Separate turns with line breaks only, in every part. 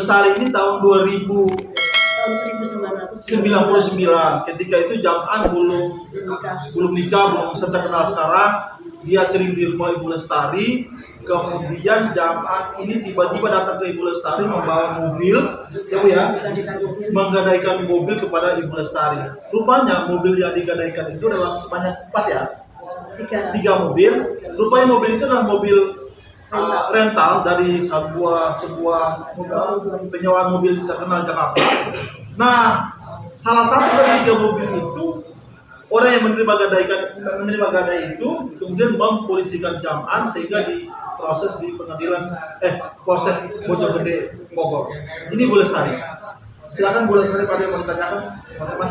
Lestari ini tahun 2000
tahun
99. Ketika itu Jam'an belum nikah, belum seterkenal sekarang. Dia sering di rumah Ibu Lestari. Kemudian Jam'an ini tiba-tiba datang ke Ibu Lestari membawa mobil, ya Bu ya, menggadaikan mobil kepada Ibu Lestari. Rupanya mobil yang digadaikan itu adalah sebanyak 4 ya, 3 mobil. Rupanya mobil itu adalah mobil rental dari sebuah penyewaan mobil terkenal Jakarta. Nah, salah satu dari 3 mobil itu orang yang menerima gadai itu kemudian mempolisikan Jam'an sehingga diproses di pengadilan Polsek Bojonggede Bogor. Ini Bu Lestari. Silakan Bu Lestari, pada yang mau ditanyakan, teman-teman.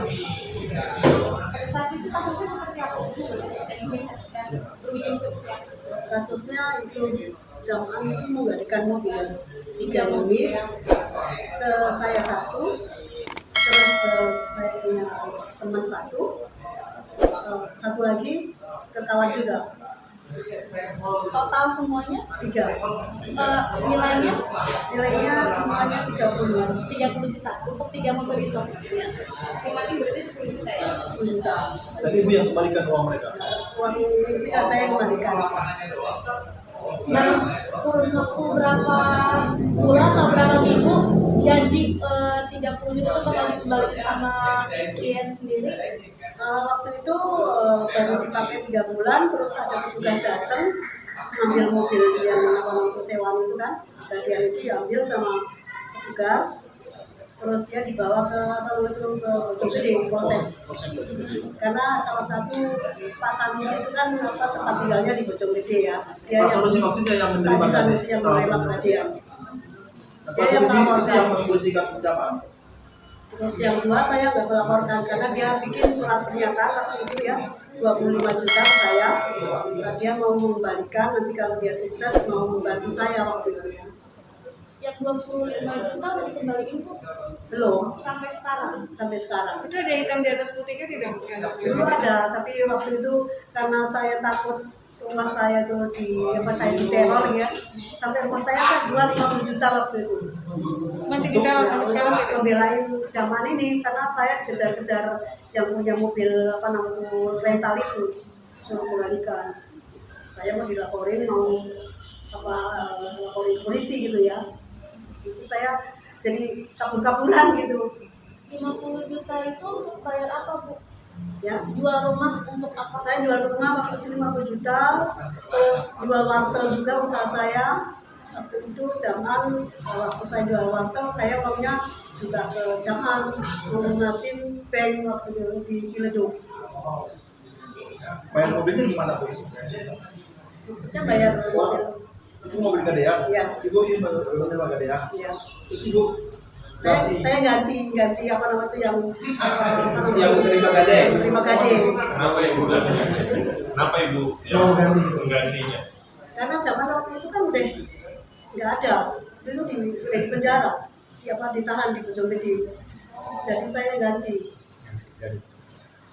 Pada saat itu kasusnya seperti apa sih? Berujung sukses.
Kasusnya itu Jam'an itu menggadaikan mobil 3 mobil, ke saya 1, terus saya punya teman 1, 1 lagi ke kawan juga.
Total semuanya
3. Nilainya semuanya 30
juta untuk 3 mobil itu. Masing-masing berarti 10 juta ya?
10 juta.
Tadi Ibu yang kembalikan uang mereka.
Uang itu saya kembalikan.
Dalam kurun waktu berapa bulan atau berapa minggu janji 30 juta itu bakal dikembalikan sama klien sendiri?
Waktu itu baru dipakai 3 bulan, terus ada petugas datang ngambil mobil yang waktu sewaan itu kan, bagian itu diambil sama petugas, terus dia dibawa ke Bojonggede Polsek. Karena salah satu Pak Sanusi itu kan tempat tinggalnya di Bojonggede ya.
Pak Sanusi maksudnya yang menerima gadai.
Yang menerima gadai.
Pak Sanusi itu yang mempolisikan Jam'an.
Terus yang 2 saya nggak melaporkan karena dia bikin surat pernyataan waktu itu ya 25 juta saya. Nah, dia mau mengembalikan nanti kalau dia sukses mau membantu saya waktu itu ya.
Yang 25 juta udah dikembaliin Bu?
Belum
Sampai sekarang?
sampai sekarang.
Itu ada hitam di atas putihnya tidak?
Dulu ada, tapi waktu itu karena saya takut rumah saya tuh saya diteror ya, sampai rumah saya jual 50 juta waktu itu.
Masih kita sampai sekarang tidak?
Membelain Jam'an ini karena saya kejar-kejar yang punya mobil rental itu suruh kembalikan. Saya mau dilaporin, laporin polisi gitu ya. Itu saya jadi kabur-kaburan gitu.
50 juta itu untuk bayar apa Bu?
Ya,
Jual rumah untuk apa?
saya jual rumah waktu itu 50 juta, terus jual wartel juga usaha saya. Waktu itu Jam'an, waktu saya jual wartel, saya maunya juga ke Jam'an, lunasin bank waktu itu di Ciledug.
Bayar mobilnya gimana Bu?
Maksudnya bayar mobil.
Itu mobil gadaian?
Iya.
Ibu ini menerima gadaian?
Iya.
Terus Ibu
Saya ganti apa namanya itu yang
menerima gadai.
Menerima gadai.
Kenapa Ibu gantinya? Kenapa Ibu yang menggantinya?
Karena Jam'an waktu itu kan udah nggak ada, dulu di penjara, ditahan di Bojonggede. Jadi saya ganti.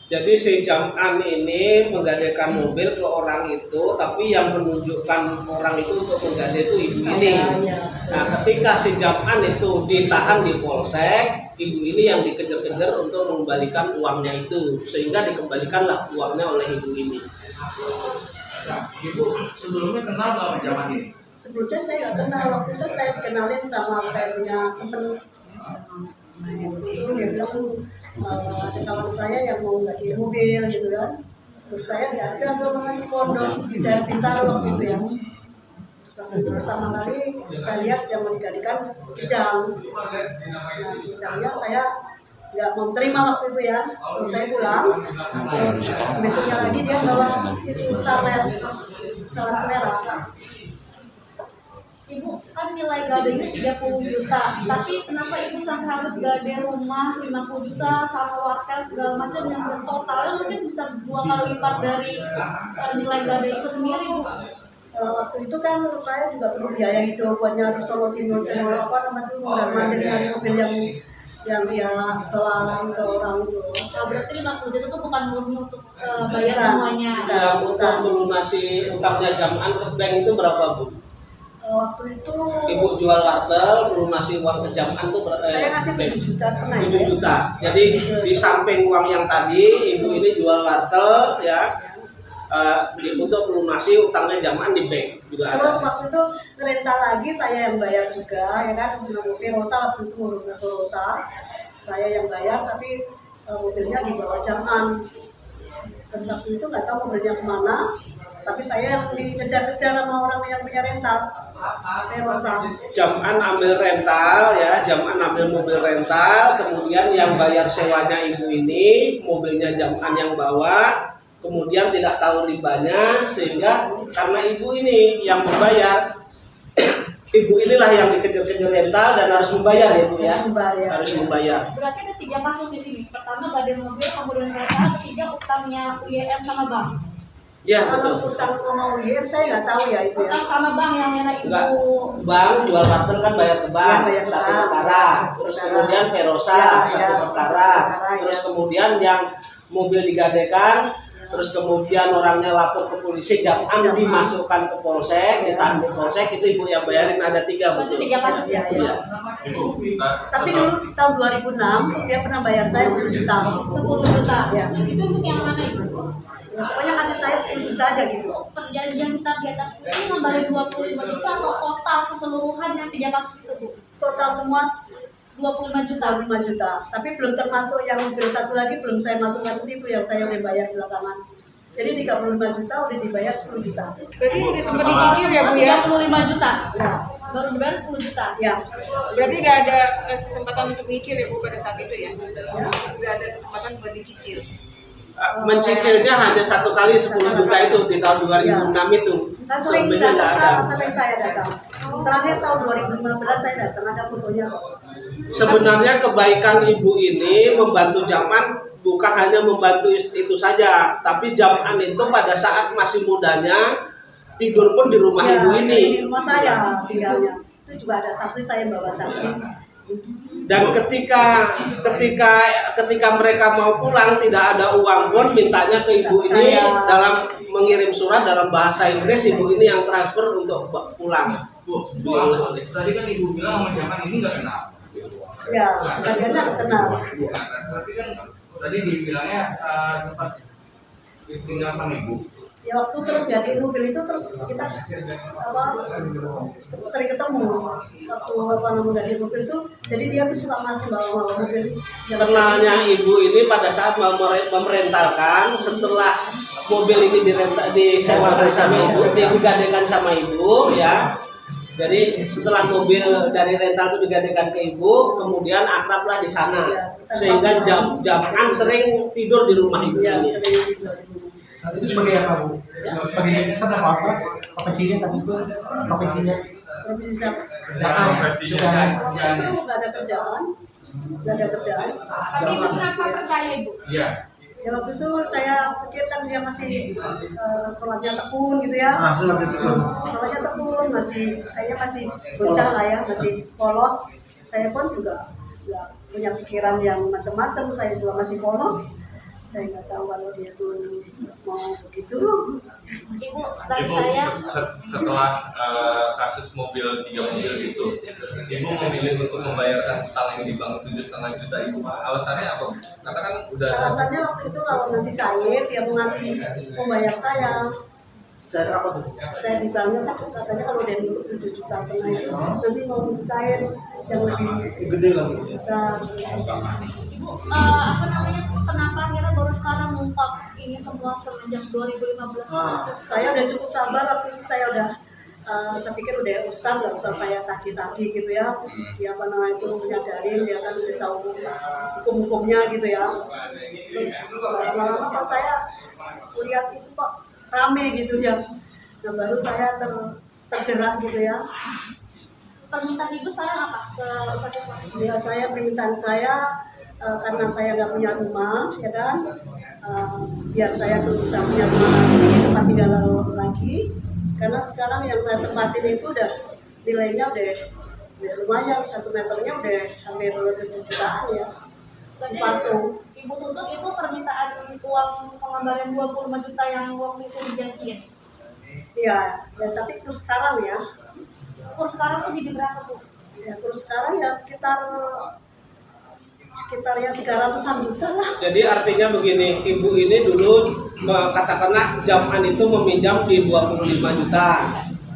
Jadi si Jam'an ini menggadaikan mobil ke orang itu, tapi yang menunjukkan orang itu untuk menggadai itu ibu ini. Nah, ketika si Jam'an itu ditahan di polsek, ibu ini yang dikejar-kejar untuk mengembalikan uangnya itu, sehingga dikembalikanlah uangnya oleh ibu ini.
Nah, Ibu sebelumnya kenal nggak sama Jam'an ini?
Sebelumnya saya nggak kenal, waktu itu saya kenalin sama saya punya temen. Itu dia bilang ada kawan saya yang mau ganti mobil gitu kan. Terus saya diajak ke mengaji pondok di daerah Bintaro waktu itu ya. Pertama kali saya lihat yang mau digadikan Kijang. Nah, Kijangnya saya nggak mau terima waktu itu ya. Terus saya pulang. Terus besoknya lagi dia bawa itu salet merah.
Ibu kan nilai gadainya 30 juta, tapi kenapa Ibu sampai harus gadai rumah 50 juta sama wartel segala macam yang totalnya mungkin bisa 2 kali lipat dari nilai gadai itu sendiri Bu?
Waktu itu kan saya juga perlu biaya hidup buat nyari solusi apa namanya itu mandiri dari mobil yang dia keluaran ke orang itu.
Oh, berarti 50 juta itu bukan murni untuk bayar semuanya.
Untuk melunasi utangnya Jam'an ke bank itu berapa Bu?
Waktu itu
Ibu jual wartel, melunasi uang kejaman tuh
saya ngasih 7,5 juta.
7 juta. Jadi di samping uang yang tadi, ibu ini jual wartel ya, untuk melunasi utangnya jaman di bank juga ada.
Terus waktu itu ngerenta lagi saya yang bayar juga, ya kan. Verosa waktu itu ngurus Verosa, saya yang bayar, tapi mobilnya dibawa jaman. Dan waktu itu nggak tahu mobilnya kemana, tapi saya yang dikejar-kejar sama orang yang punya rental. Verosa.
Jaman ambil rental ya, jaman ambil mobil rental, kemudian yang bayar sewanya ibu ini, mobilnya jaman yang bawa, kemudian tidak tahu ribanya, sehingga karena ibu ini yang membayar, ibu inilah yang dikejar-kejar rental dan harus membayar ya Bu ya, harus membayar.
Berarti ada 3 kasus di sini. Pertama gade mobil, kemudian kereta, ketiga utangnya UIM sama bank.
Ya
Kalau
betul.
utang sama UIM saya nggak tahu ya itu ya.
Utang sama bank yang mana
Enggak,
ibu.
bank jual wartel kan bayar ke bank,
Ya, bayar ke
satu
bank.
perkara, terus
Perkara.
kemudian Verosa
Ya,
satu
ya.
perkara,
Perkara,
terus
ya.
kemudian yang mobil digadekan, terus kemudian orangnya lapor ke polisi, jaman
Jaman.
dimasukkan ke polsek, ditahan di polsek, itu ibu yang bayarin ada 3
Berarti
betul.
3 kasus ya.
Ya.
Ibu,
Tapi dulu tahun 2006 dia pernah bayar saya 10 juta.
10 juta.
Ya.
Itu untuk yang mana ibu?
Ya, pokoknya kasih saya 10 juta aja gitu.
Perjanjian kita di atas itu ngambilin 25 juta atau total keseluruhan yang 3 kasus itu Bu?
Total semua
25 juta.
5 juta. Tapi belum termasuk yang mobil satu lagi belum saya masukkan ke situ yang saya udah bayar belakangan. Jadi 35 juta udah dibayar 10 juta.
Berarti udah sempat dicicil ya Bu ya?
35 juta.
Ya.
Baru dibayar 10 juta.
Ya.
Berarti udah ada kesempatan untuk nyicil ya Bu pada saat itu ya? Udah ada kesempatan buat dicicil.
Mencicilnya hanya 1 kali 10 juta itu di tahun 2006 itu.
Saya sering
Sebelumnya nggak ada.
sering saya datang. Terakhir tahun 2015 saya datang, ada fotonya.
Sebenarnya kebaikan ibu ini membantu jaman bukan hanya membantu itu saja, tapi jaman itu pada saat masih mudanya tidur pun di rumah
Ya,
ibu ini.
di rumah saya tinggalnya. Itu juga ada saksi, saya bawa saksi.
Dan ketika mereka mau pulang tidak ada uang pun, mintanya ke ibu ini dalam mengirim surat dalam bahasa Inggris, ibu ini yang transfer untuk pulang.
Bu, tadi kan ibu bilang sama jaman ini nggak kenal.
Ya, bagiannya kenal.
Tapi kan tadi dibilangnya sempat tinggal sama ibu.
Ya waktu terus ganti mobil itu terus kita sering ketemu waktu ganti mobil itu, jadi dia tuh suka masih bawa mobil.
Kenalnya ibu ini pada saat merentalkan, setelah mobil ini disewakan sama ibu, dia digadekan sama ibu ya. Jadi setelah mobil dari rental itu digadekan ke ibu, kemudian akrablah di sana, sehingga jaman sering tidur di rumah ibu
Ya,
ini.
sering tidur di rumah.
Saat itu sebagai apa Bu? Sebagai saat apa? Profesinya saat itu profesinya
Nggak bisa.
kerjaan.
Waktu itu nggak ada kerjaan,
Tapi ibu kenapa percaya ibu?
Iya.
Ya waktu itu saya pikir kan dia masih sholatnya tekun gitu ya. Sholatnya tekun, kayaknya masih bocah lah ya, masih polos. Saya pun juga nggak punya pikiran yang macam-macam, saya juga masih polos. Saya nggak tahu kalau dia tuh mau begitu.
Ibu, dari
Ibu
saya
setelah kasus 3 mobil itu, ibu memilih untuk membayarkan utang yang di bank 7,5 juta itu. Alasannya apa? Karena kan udah
Alasannya waktu itu kalau nanti cair dia mau ngasih membayar saya.
Cair apa tuh?
Saya dibilangnya katanya kalau dia untuk 7,5 juta itu nanti mau cair yang lebih
Gede lagi.
besar.
Ibu, kenapa akhirnya baru sekarang mengungkap ini semua semenjak 2015?
Saya udah cukup sabar waktu itu, saya udah saya pikir udah ustaz, nggak usah saya tagih-tagih gitu ya. Dia apa namanya itu menyadarin, dia kan udah tahu hukum-hukumnya gitu ya. Terus lama-lama kok saya lihat itu kok rame gitu ya. Nah baru saya tergerak gitu ya.
Permintaan ibu sekarang apa ke Ustaz?
Ya saya permintaan saya karena saya nggak punya rumah ya kan, biar saya tuh bisa punya rumah lagi, tempat tinggal lagi. Karena sekarang yang saya tempatin itu udah nilainya udah lumayan, 1 meternya udah hampir 7 jutaan ya. Palsu.
Ibu tuntut itu permintaan uang pengembalian 25 juta yang waktu itu dijanjiin.
Ya tapi terus sekarang ya
Kurs sekarang tuh jadi berapa Bu?
Ya terus sekarang ya sekitar ya 300-an juta lah.
Jadi artinya begini, ibu ini dulu katakanlah Jaman itu meminjam di 25 juta,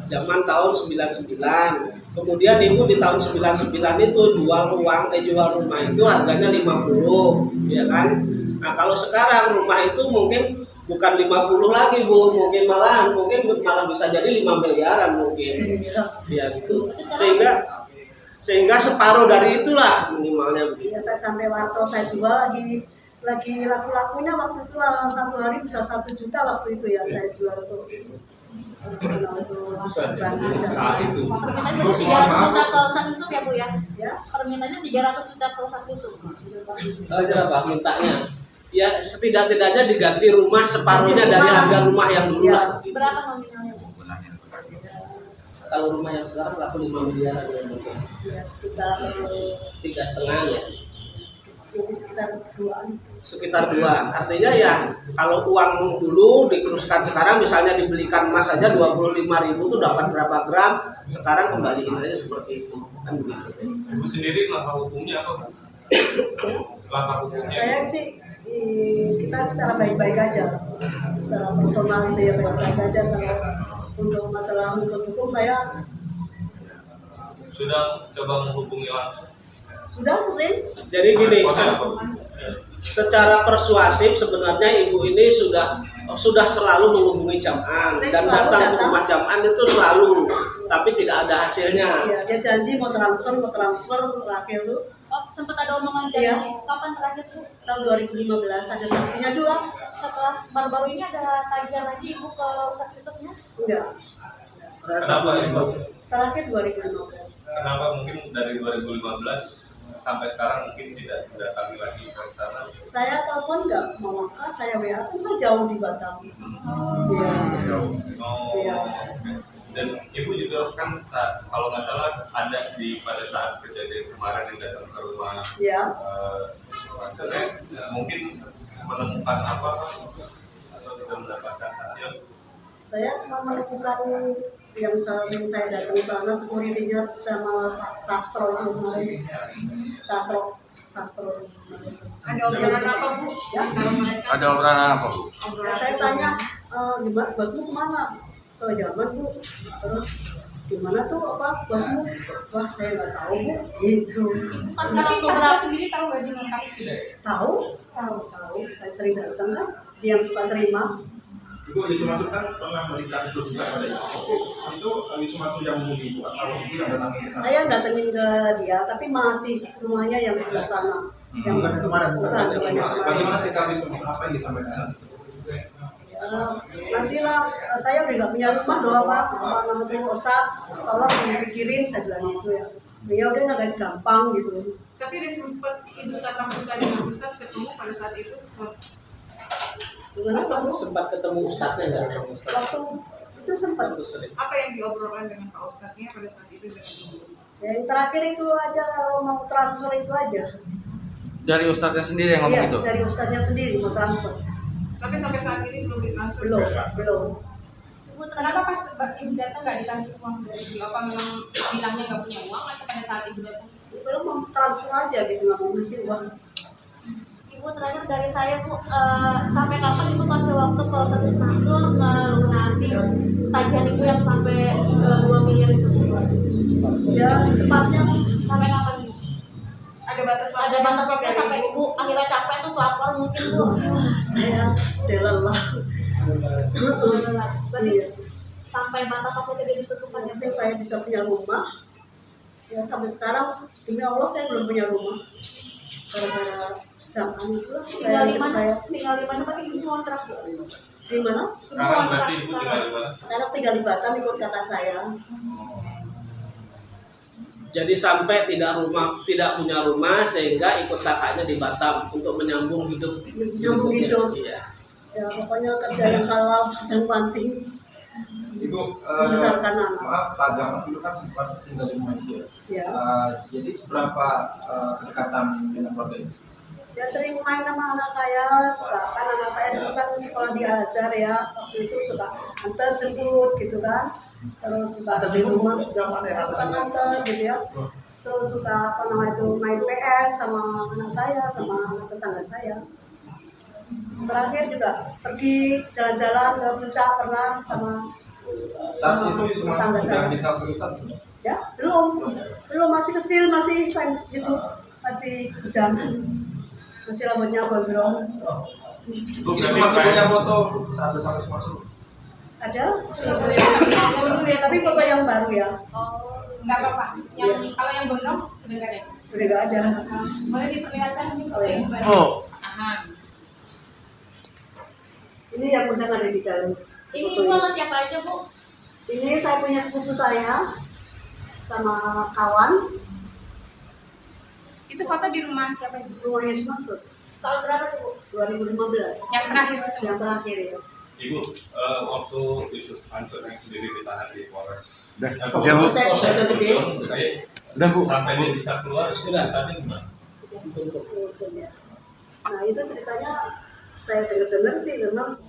zaman tahun 99. Kemudian ibu di tahun 99 itu jual rumah itu harganya 50, ya kan? Nah kalau sekarang rumah itu mungkin bukan 50 lagi Bu, mungkin malah bisa jadi 5 miliaran mungkin, ya gitu. Sehingga separuh dari itulah minimalnya begitu.
Ya sampai warto saya jual lagi laku-lakunya waktu itu satu hari bisa 1 juta waktu itu ya saya jual tuh.
Saat itu.
Permintaannya 300 juta ke Ustaz Yusuf ya Bu ya?
Ya.
Permintaannya 300 juta ke Ustaz Yusuf.
Berapa mintanya? Ya setidak-tidaknya diganti rumah separuhnya dari harga rumah yang dulu lah.
Berapa nominalnya Bu?
Kalau rumah yang sekarang laku 5 miliaran ya mungkin.
Ya sekitar
3,5 ya.
jadi sekitar 2-an.
Sekitar 2. Artinya ya kalau uang dulu dikeruskan sekarang misalnya dibelikan emas saja 25.000 tuh dapat berapa gram, sekarang kembaliin aja seperti itu kan begitu.
Ibu sendiri langkah hukumnya apa Bu? Langkah hukumnya?
Saya sih kita secara baik-baik aja, secara personal itu ya baik-baik aja. Kalau untuk masalah hukum saya
Sudah coba menghubungi langsung.
sudah sering.
Jadi gini, secara persuasif sebenarnya ibu ini sudah selalu menghubungi Jaman dan datang ke rumah Jaman itu selalu, tapi tidak ada hasilnya.
Ya, dia janji mau transfer terakhir tuh
Oh, sempat ada omongan
Iya.
kapan terakhir tuh?
tahun 2015 ada saksinya juga.
Setelah baru-baru ini ada tagihan lagi Ibu ke Ustaz Yusufnya?
Enggak,
Kenapa Ibu?
terakhir 2015.
Kenapa mungkin dari 2015 sampai sekarang mungkin tidak datangi lagi ke sana?
Saya telepon enggak mau angkat, saya WA kan saya jauh di Batam. Iya.
Oh,
Iya.
oke. Dan ibu juga kan kalau nggak salah ada pada saat kejadian kemarin yang datang ke rumah,
Iya.
maksudnya mungkin menemukan apa atau tidak mendapatkan hasil?
Saya cuma menemukan yang sering saya datang sana security-nya sama Pak Sastro itu kemarin. Catro Sastro.
Ada obrolan apa Bu?
Ya.
Ada obrolan apa Bu?
Ya, saya tanya, gimana bosmu kemana? Ke Jerman Bu. Terus gimana tuh apa bosmu? Wah saya nggak tahu Bu. Gitu.
Pas
Tapi
sekarang tuh
Sastra
berapa?
sendiri tahu nggak dengan kasus ini?
Tahu? Tahu. Saya sering datang kan. Dia yang suka terima.
Ibu Yusuf Mansur kan pernah memberikan itu juga pada Ibu. Itu Yusuf Mansur yang menghubungi Ibu atau Ibu yang datang ke sana?
Saya datengin ke dia, tapi masih rumahnya yang sebelah sana. Yang
Bukan kemarin,
bukan yang kemarin.
Bagaimana sikap Yusuf Mansur apa yang disampaikan?
Nantilah saya udah nggak punya rumah doang apa nama tuh Ustaz, tolong dipikirin saya bilang gitu ya. Ya udah nggak gampang gitu.
Tapi dia sempat Ibu tatap muka dengan Ustaz ketemu pada saat itu.
Gimana Pak?
Sempat ketemu ustadznya enggak?
Waktu itu sempat.
Apa yang diobrolkan dengan Pak Ustaznya pada saat itu dengan Ibu?
Ya, yang terakhir itu aja kalau mau transfer itu aja.
Dari ustadznya sendiri yang ngomong
Iya,
itu?
dari Ustaznya sendiri mau transfer.
Tapi sampai saat ini belum ditransfer.
Belum.
Ibu
Kenapa pas Ibu datang nggak dikasih uang dari Ibu? Apa memang bilangnya nggak punya uang atau pada saat Ibu datang?
Belum mau transfer aja gitu nggak mau ngasih uang.
Ibu terakhir dari saya Bu, sampai kapan Ibu kasih waktu ke Ustaz Mansur melunasi tagihan Ibu yang sampai 2 miliar itu Bu?
Ya secepatnya.
Sampai kapan Ibu?
Ada batas waktu?
Ada batas waktunya sampai Ibu akhirnya capek terus lapor mungkin Bu?
Saya udah lelah.
Berarti
Iya.
sampai batas waktu tidak ditentukan ya Bu?
Nanti saya bisa punya rumah. Ya sampai sekarang demi Allah saya belum punya rumah. Gara-gara zaman itu
Tinggal di mana?
saya
Tinggal di mana Pak? Ibu kontrak Bu?
di mana?
Sekarang berarti ibu tinggal di mana?
Sekarang tinggal di Batam ikut kata saya.
Jadi sampai tidak punya rumah sehingga ikut kakaknya di Batam untuk menyambung hidup.
Menyambung hidup.
Iya.
Ya pokoknya kerja yang halal dan penting.
Ibu,
Membesarkan anak.
maaf Pak Jamal dulu kan sempat tinggal di rumah Ibu ya.
Ya.
Jadi seberapa kedekatan dengan keluarga Ibu?
Ya sering main sama anak saya, suka kan anak saya dulu kan sekolah di Al-Azhar ya, waktu itu suka antar jemput gitu kan. terus suka di rumah suka nonton gitu ya, terus suka apa namanya itu main PS sama anak saya sama anak tetangga saya. Terakhir juga pergi jalan-jalan ke puncak pernah sama
Saat itu Yusuf
tetangga
sudah
saya.
dikasih Ustaz.
Ya belum masih kecil, masih kan gitu, masih kejam, masih rambutnya gondrong.
Itu masih punya foto saat Yusuf masuk.
Ada tapi foto yang baru ya.
Nggak apa-apa. Yang kalau yang gondrong udah nggak ada.
Udah nggak ada.
Boleh diperlihatkan ini foto yang baru.
Oh.
Aha.
Ini yang udah ada di dalam.
Ini
foto
ibu sama siapa aja bu?
Ini saya punya sepupu saya sama kawan.
Itu foto di rumah siapa ibu?
Rumahnya Maksud
Tahun berapa tuh bu?
2015
Yang terakhir itu.
yang terakhir ya.
Ibu, waktu Yusuf Mansur yang sendiri ditahan di Polres.
Saya gede.
Udah Bu. Sampai dia bisa keluar, sudah tadi gimana?
Nah itu ceritanya saya dengar sih memang